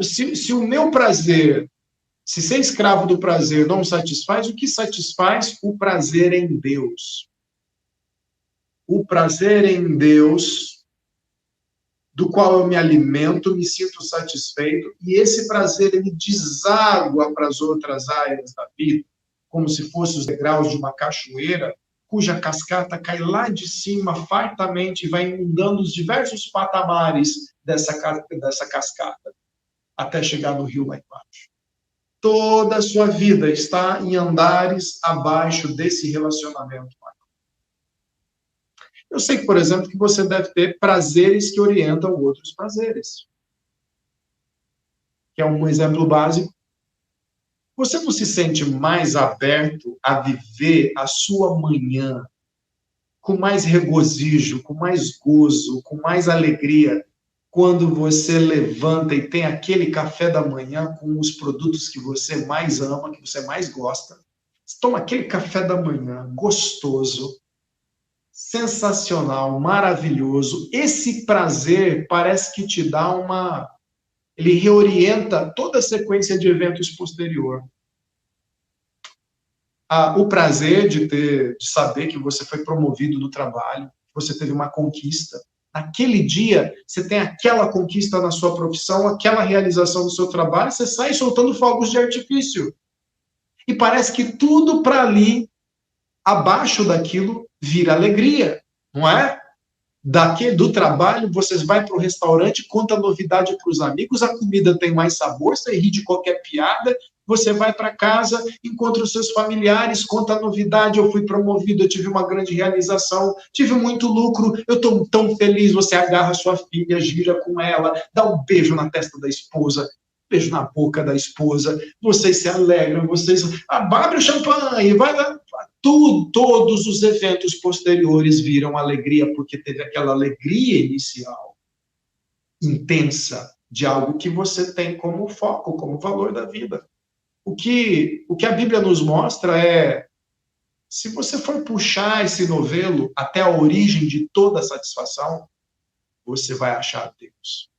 se o meu prazer, se ser escravo do prazer não satisfaz, o que satisfaz? O prazer em Deus. O prazer em Deus, do qual eu me alimento, me sinto satisfeito, e esse prazer, ele deságua para as outras áreas da vida, como se fossem os degraus de uma cachoeira, cuja cascata cai lá de cima fartamente e vai inundando os diversos patamares dessa cascata, até chegar no rio lá embaixo. Toda a sua vida está em andares abaixo desse relacionamento. Eu sei que, por exemplo, que você deve ter prazeres que orientam outros prazeres. Que é um exemplo básico. Você não se sente mais aberto a viver a sua manhã com mais regozijo, com mais gozo, com mais alegria, quando você levanta e tem aquele café da manhã com os produtos que você mais ama, que você mais gosta. Você toma aquele café da manhã gostoso, sensacional, maravilhoso. Esse prazer parece que te dá ele reorienta toda a sequência de eventos posterior. O prazer de saber que você foi promovido no trabalho, que você teve uma conquista, naquele dia, você tem aquela conquista na sua profissão, aquela realização do seu trabalho, você sai soltando fogos de artifício. E parece que tudo para ali, abaixo daquilo, vira alegria, não é? Do trabalho, você vai para o restaurante, conta novidade para os amigos, a comida tem mais sabor, você ri de qualquer piada, você vai para casa, encontra os seus familiares, conta a novidade, eu fui promovido, eu tive uma grande realização, tive muito lucro, eu estou tão feliz, você agarra a sua filha, gira com ela, dá um beijo na testa da esposa, beijo na boca da esposa, vocês se alegram, vocês abre o champanhe, vai lá, todos os eventos posteriores viram alegria, porque teve aquela alegria inicial, intensa, de algo que você tem como foco, como valor da vida. O que a Bíblia nos mostra é, se você for puxar esse novelo até a origem de toda a satisfação, você vai achar Deus.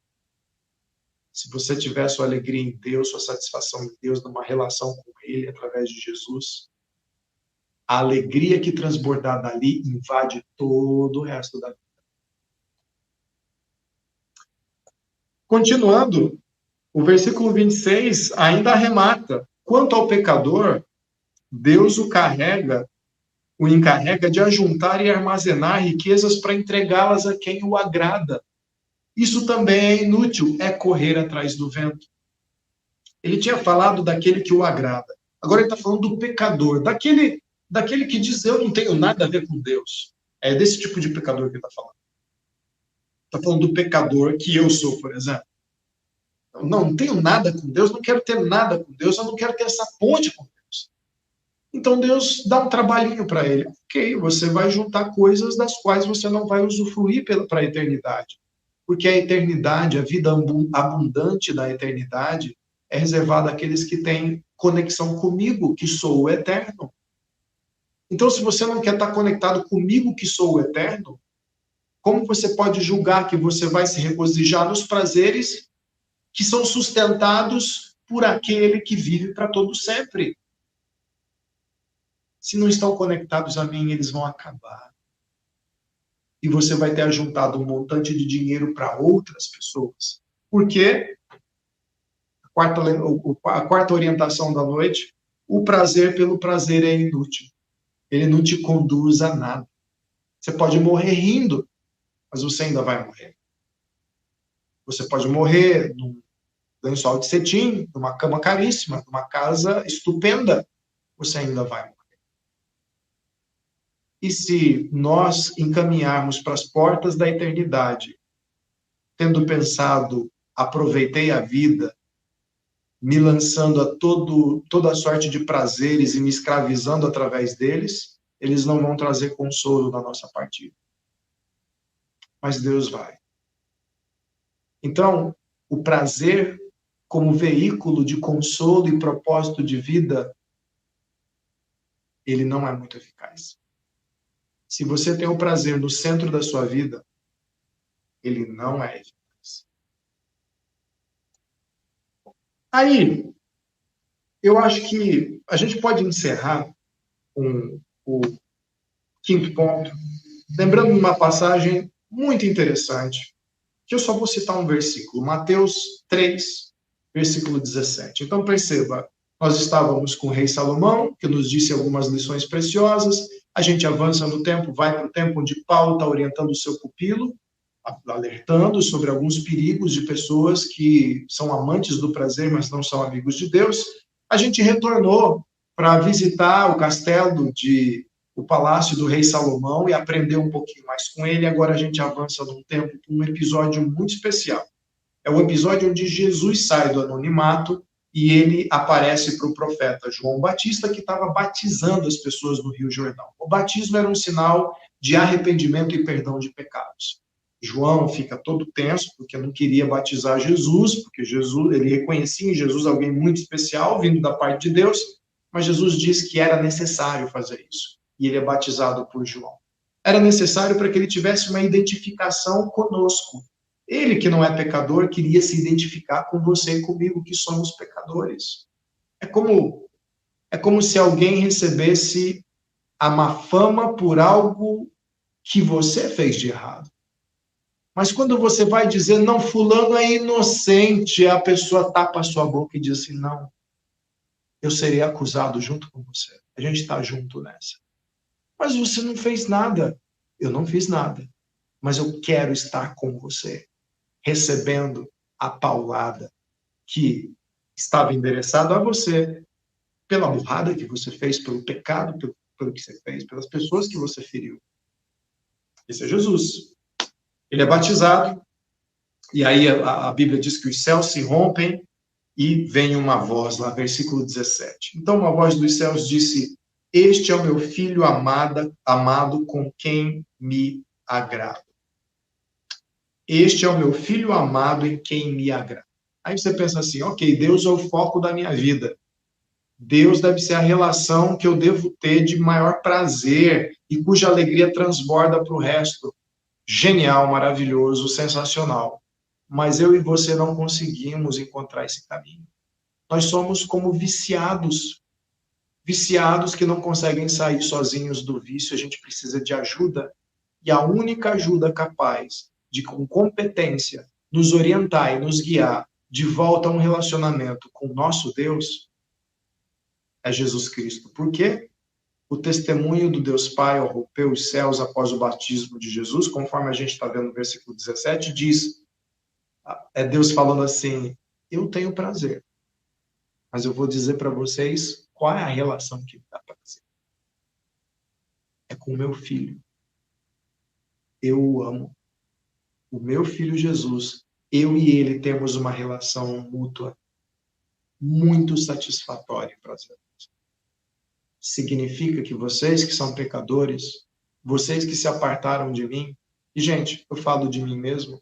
Se você tiver sua alegria em Deus, sua satisfação em Deus, numa relação com Ele, através de Jesus, a alegria que transbordar dali invade todo o resto da vida. Continuando, o versículo 26 ainda arremata. Quanto ao pecador, Deus o encarrega de ajuntar e armazenar riquezas para entregá-las a quem o agrada. Isso também é inútil, é correr atrás do vento. Ele tinha falado daquele que o agrada. Agora ele está falando do pecador, daquele que diz, eu não tenho nada a ver com Deus. É desse tipo de pecador que ele está falando. Está falando do pecador que eu sou, por exemplo. Não tenho nada com Deus, não quero ter nada com Deus, eu não quero ter essa ponte com Deus. Então Deus dá um trabalhinho para ele. Ok, você vai juntar coisas das quais você não vai usufruir para a eternidade. Porque a eternidade, a vida abundante da eternidade, é reservada àqueles que têm conexão comigo, que sou o eterno. Então, se você não quer estar conectado comigo, que sou o eterno, como você pode julgar que você vai se regozijar nos prazeres que são sustentados por aquele que vive para todo sempre? Se não estão conectados a mim, eles vão acabar. E você vai ter ajuntado um montante de dinheiro para outras pessoas. Por quê? A quarta orientação da noite, o prazer pelo prazer é inútil. Ele não te conduz a nada. Você pode morrer rindo, mas você ainda vai morrer. Você pode morrer num lençol de cetim, numa cama caríssima, numa casa estupenda, você ainda vai morrer. E se nós encaminharmos para as portas da eternidade, tendo pensado, aproveitei a vida, me lançando a toda a sorte de prazeres e me escravizando através deles, eles não vão trazer consolo na nossa partida. Mas Deus vai. Então, o prazer como veículo de consolo e propósito de vida, ele não é muito eficaz. Se você tem o prazer no centro da sua vida, ele não é eficaz. Aí, eu acho que a gente pode encerrar com o quinto ponto, lembrando uma passagem muito interessante, que eu só vou citar um versículo, Mateus 3, versículo 17. Então, perceba, nós estávamos com o rei Salomão, que nos disse algumas lições preciosas, a gente avança no tempo, vai para o tempo onde Paulo está orientando o seu pupilo, alertando sobre alguns perigos de pessoas que são amantes do prazer, mas não são amigos de Deus. A gente retornou para visitar o castelo o palácio do rei Salomão e aprender um pouquinho mais com ele. Agora a gente avança num tempo, um episódio muito especial. É o episódio onde Jesus sai do anonimato e ele aparece para o profeta João Batista, que estava batizando as pessoas no Rio Jordão. O batismo era um sinal de arrependimento e perdão de pecados. João fica todo tenso, porque não queria batizar Jesus, porque ele reconhecia em Jesus alguém muito especial, vindo da parte de Deus, mas Jesus diz que era necessário fazer isso. E ele é batizado por João. Era necessário para que ele tivesse uma identificação conosco. Ele, que não é pecador, queria se identificar com você e comigo, que somos pecadores. É como se alguém recebesse a má fama por algo que você fez de errado. Mas quando você vai dizer, não, fulano é inocente, a pessoa tapa a sua boca e diz assim, não, eu serei acusado junto com você. A gente está junto nessa. Mas você não fez nada. Eu não fiz nada. Mas eu quero estar com você, recebendo a paulada que estava endereçada a você, pela burrada que você fez, pelo pecado, pelo que você fez, pelas pessoas que você feriu. Esse é Jesus. Ele é batizado, e aí a Bíblia diz que os céus se rompem e vem uma voz lá, versículo 17. Então uma voz dos céus disse, este é o meu filho amado com quem me agrado. Este é o meu filho amado em quem me agrada. Aí você pensa assim, ok, Deus é o foco da minha vida. Deus deve ser a relação que eu devo ter de maior prazer e cuja alegria transborda para o resto. Genial, maravilhoso, sensacional. Mas eu e você não conseguimos encontrar esse caminho. Nós somos como viciados que não conseguem sair sozinhos do vício. A gente precisa de ajuda. E a única ajuda capaz de, com competência, nos orientar e nos guiar de volta a um relacionamento com o nosso Deus é Jesus Cristo. Por quê? O testemunho do Deus Pai ao romper os céus após o batismo de Jesus, conforme a gente está vendo no versículo 17, diz, é Deus falando assim, eu tenho prazer, mas eu vou dizer para vocês qual é a relação que dá prazer. É com o meu filho. Eu o amo. O meu filho Jesus, eu e ele temos uma relação mútua muito satisfatória e prazerosa. Significa que vocês que são pecadores, vocês que se apartaram de mim, e gente, eu falo de mim mesmo,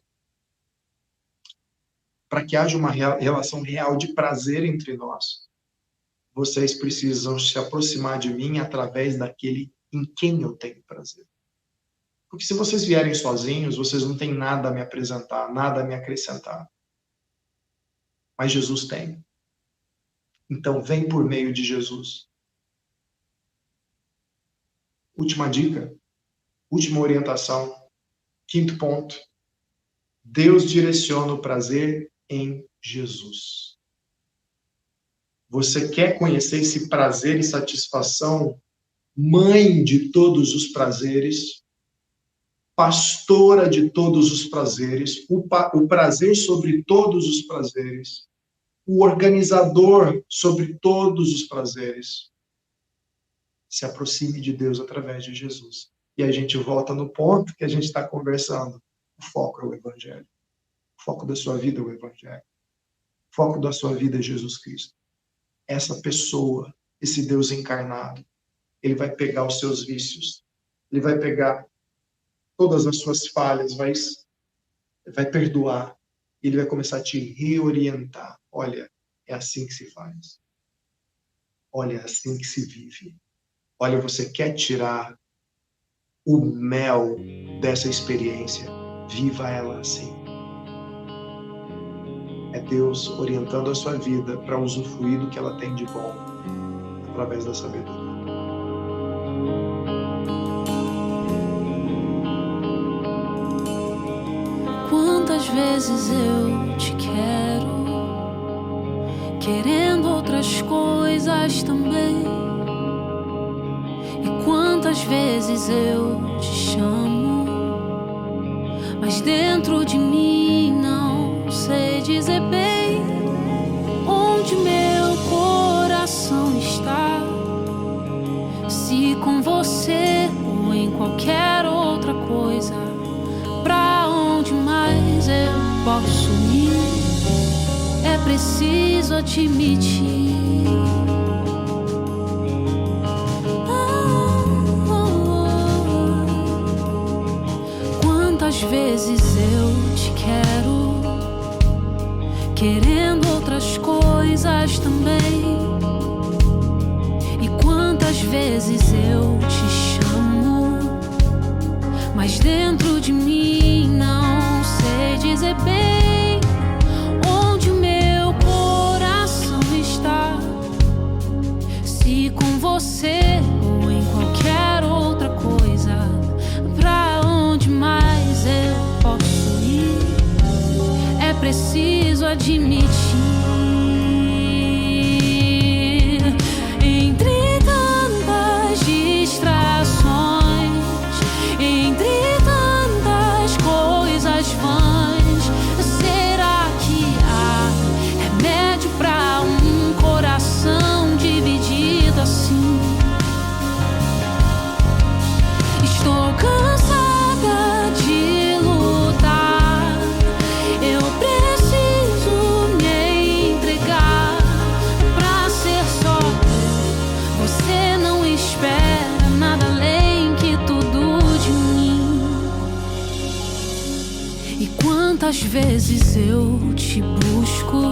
para que haja uma relação real de prazer entre nós, vocês precisam se aproximar de mim através daquele em quem eu tenho prazer. Porque se vocês vierem sozinhos, vocês não têm nada a me apresentar, nada a me acrescentar. Mas Jesus tem. Então vem por meio de Jesus. Última dica, última orientação, quinto ponto. Deus direciona o prazer em Jesus. Você quer conhecer esse prazer e satisfação? Mãe de todos os prazeres, pastora de todos os prazeres, o prazer sobre todos os prazeres, o organizador sobre todos os prazeres. Se aproxime de Deus através de Jesus. E a gente volta no ponto que a gente está conversando. O foco é o Evangelho. O foco da sua vida é o Evangelho. O foco da sua vida é Jesus Cristo. Essa pessoa, esse Deus encarnado, ele vai pegar os seus vícios, ele vai pegar todas as suas falhas, vai perdoar, ele vai começar a te reorientar. Olha, é assim que se faz. Olha, é assim que se vive. Olha, você quer tirar o mel dessa experiência? Viva ela assim. É Deus orientando a sua vida para usufruir do que ela tem de bom através da sabedoria. Quantas vezes eu te quero, querendo outras coisas também. E quantas vezes eu te chamo, mas dentro de mim não sei dizer bem onde meu coração está. Se com você ou em qualquer outra coisa, pra onde mais eu posso ir? É preciso admitir. Quantas vezes eu te quero, querendo outras coisas também. E quantas vezes eu te chamo, mas dentro de mim não sei dizer bem onde o meu coração está. Se com você ou em qualquer outra coisa, pra onde mais eu posso ir? preciso admitir. Entre tantas distrações, entre tantas coisas vãs, será que há remédio pra um coração dividido assim? Estou cansada de lutar, eu preciso me entregar pra ser só teu. Você não espera nada além que tudo de mim. E quantas vezes eu te busco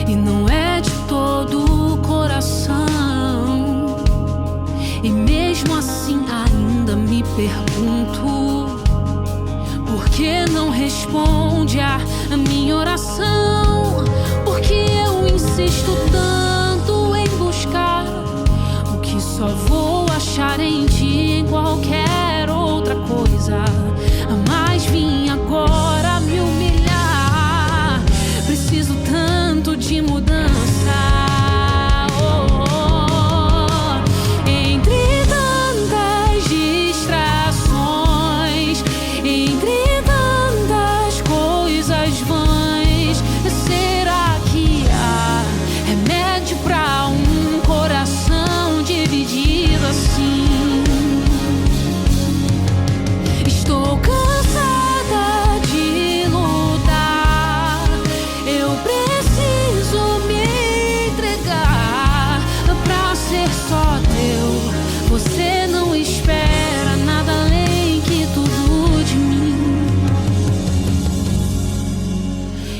e não é de todo o coração, e mesmo assim ainda me pergunto por que não responde a minha oração. Porque eu insisto tanto em buscar o que só vou achar em ti, em qualquer outra coisa. Mas vim agora me humilhar, preciso tanto de mudança. Entre tantas distrações, entre tantas coisas vãs, será que há remédio pra um coração dividido assim? Estou cansada de lutar, eu preciso me entregar pra ser só teu. Você não espera nada além que tudo de mim.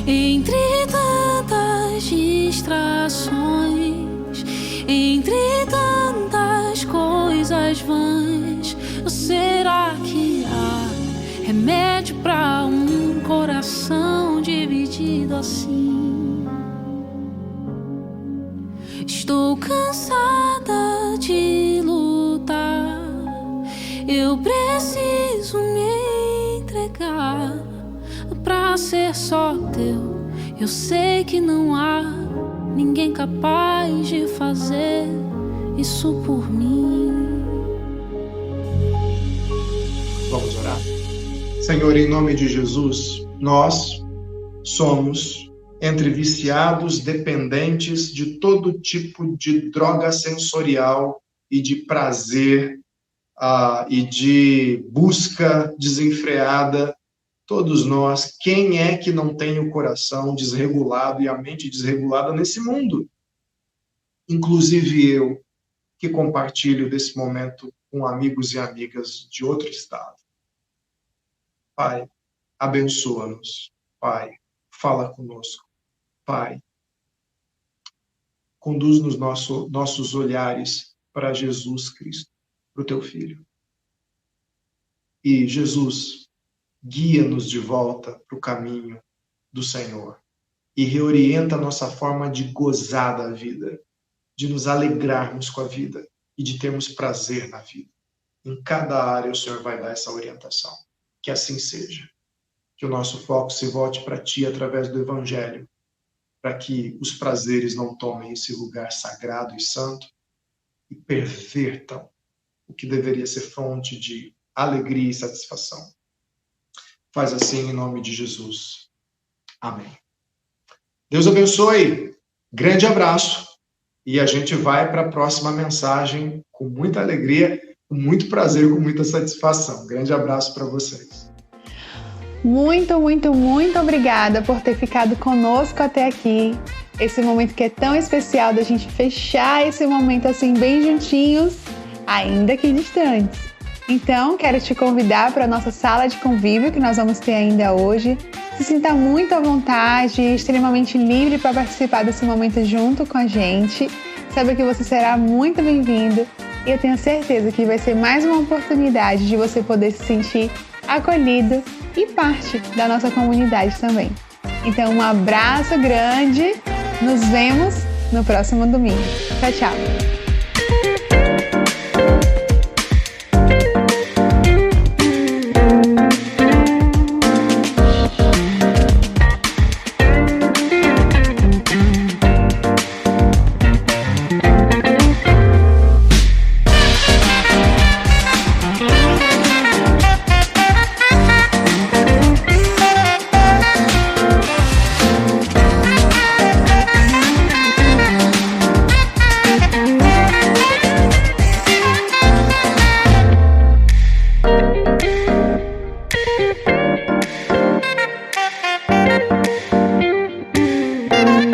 Entre tantas distrações, entre tantas coisas vãs, será que há remédio pra um coração dividido assim? Estou cansada de lutar, eu preciso me entregar pra ser só teu. Eu sei que não há ninguém capaz de fazer isso por mim. Vamos orar? Senhor, em nome de Jesus, nós somos entre viciados, dependentes de todo tipo de droga sensorial e de prazer e de busca desenfreada. Todos nós, quem é que não tem o coração desregulado e a mente desregulada nesse mundo? Inclusive eu, que compartilho desse momento com amigos e amigas de outro estado. Pai, abençoa-nos. Pai, fala conosco. Pai, conduz-nos nossos olhares para Jesus Cristo, para o teu Filho. E, Jesus, guia-nos de volta para o caminho do Senhor e reorienta a nossa forma de gozar da vida, de nos alegrarmos com a vida e de termos prazer na vida. Em cada área o Senhor vai dar essa orientação. Que assim seja. Que o nosso foco se volte para Ti através do Evangelho, para que os prazeres não tomem esse lugar sagrado e santo e pervertam o que deveria ser fonte de alegria e satisfação. Faz assim em nome de Jesus. Amém. Deus abençoe. Grande abraço. E a gente vai para a próxima mensagem com muita alegria, com muito prazer, com muita satisfação. Grande abraço para vocês. Muito, muito, muito obrigada por ter ficado conosco até aqui. Esse momento que é tão especial da gente fechar esse momento assim bem juntinhos, ainda que distantes. Então, quero te convidar para a nossa sala de convívio que nós vamos ter ainda hoje. Se sinta muito à vontade, extremamente livre para participar desse momento junto com a gente. Saiba que você será muito bem-vindo e eu tenho certeza que vai ser mais uma oportunidade de você poder se sentir acolhido e parte da nossa comunidade também. Então, um abraço grande, nos vemos no próximo domingo. Tchau, tchau! Música